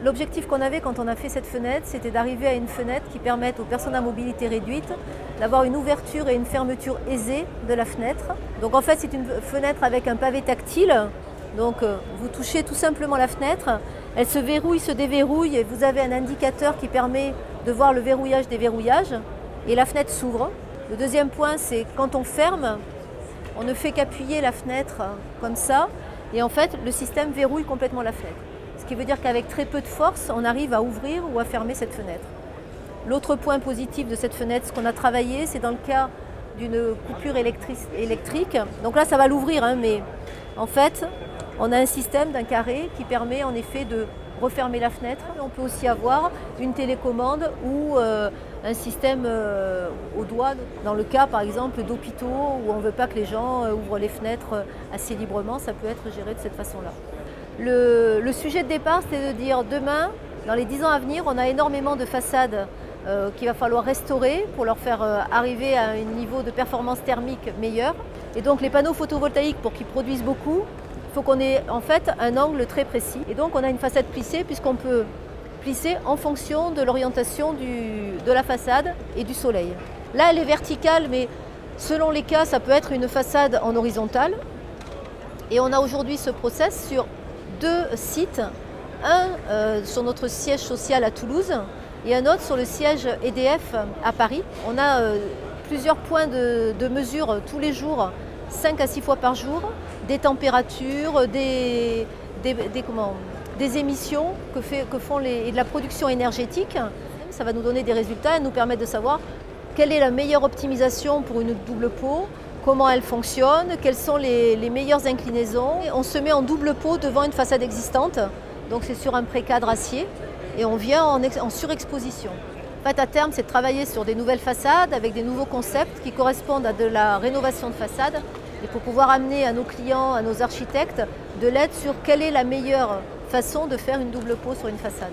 L'objectif qu'on avait quand on a fait cette fenêtre, c'était d'arriver à une fenêtre qui permette aux personnes à mobilité réduite d'avoir une ouverture et une fermeture aisée de la fenêtre. Donc en fait, c'est une fenêtre avec un pavé tactile. Donc vous touchez tout simplement la fenêtre, elle se verrouille, se déverrouille et vous avez un indicateur qui permet de voir le verrouillage, déverrouillage et la fenêtre s'ouvre. Le deuxième point, c'est quand on ferme, on ne fait qu'appuyer la fenêtre comme ça et en fait le système verrouille complètement la fenêtre. Ce qui veut dire qu'avec très peu de force, on arrive à ouvrir ou à fermer cette fenêtre. L'autre point positif de cette fenêtre, ce qu'on a travaillé, c'est dans le cas d'une coupure électrique. Donc là, ça va l'ouvrir, mais en fait, on a un système d'un carré qui permet en effet de refermer la fenêtre. On peut aussi avoir une télécommande ou un système au doigt, dans le cas par exemple d'hôpitaux où on ne veut pas que les gens ouvrent les fenêtres assez librement, ça peut être géré de cette façon-là. Le sujet de départ, c'est de dire demain, dans les 10 ans à venir, on a énormément de façades qu'il va falloir restaurer pour leur faire arriver à un niveau de performance thermique meilleur. Et donc les panneaux photovoltaïques, pour qu'ils produisent beaucoup, il faut qu'on ait en fait un angle très précis. Et donc on a une façade plissée puisqu'on peut plisser en fonction de l'orientation de la façade et du soleil. Là, elle est verticale, mais selon les cas, ça peut être une façade en horizontale. Et on a aujourd'hui ce process sur 2 sites, un sur notre siège social à Toulouse et un autre sur le siège EDF à Paris. On a plusieurs points de mesure tous les jours, 5 à 6 fois par jour, des températures, des émissions que font et de la production énergétique. Ça va nous donner des résultats et nous permettre de savoir quelle est la meilleure optimisation pour une double pot, comment elle fonctionne, quelles sont les meilleures inclinaisons. On se met en double pot devant une façade existante, donc c'est sur un précadre acier et on vient en surexposition. En fait, à terme, c'est de travailler sur des nouvelles façades avec des nouveaux concepts qui correspondent à de la rénovation de façade et pour pouvoir amener à nos clients, à nos architectes, de l'aide sur quelle est la meilleure façon de faire une double pot sur une façade.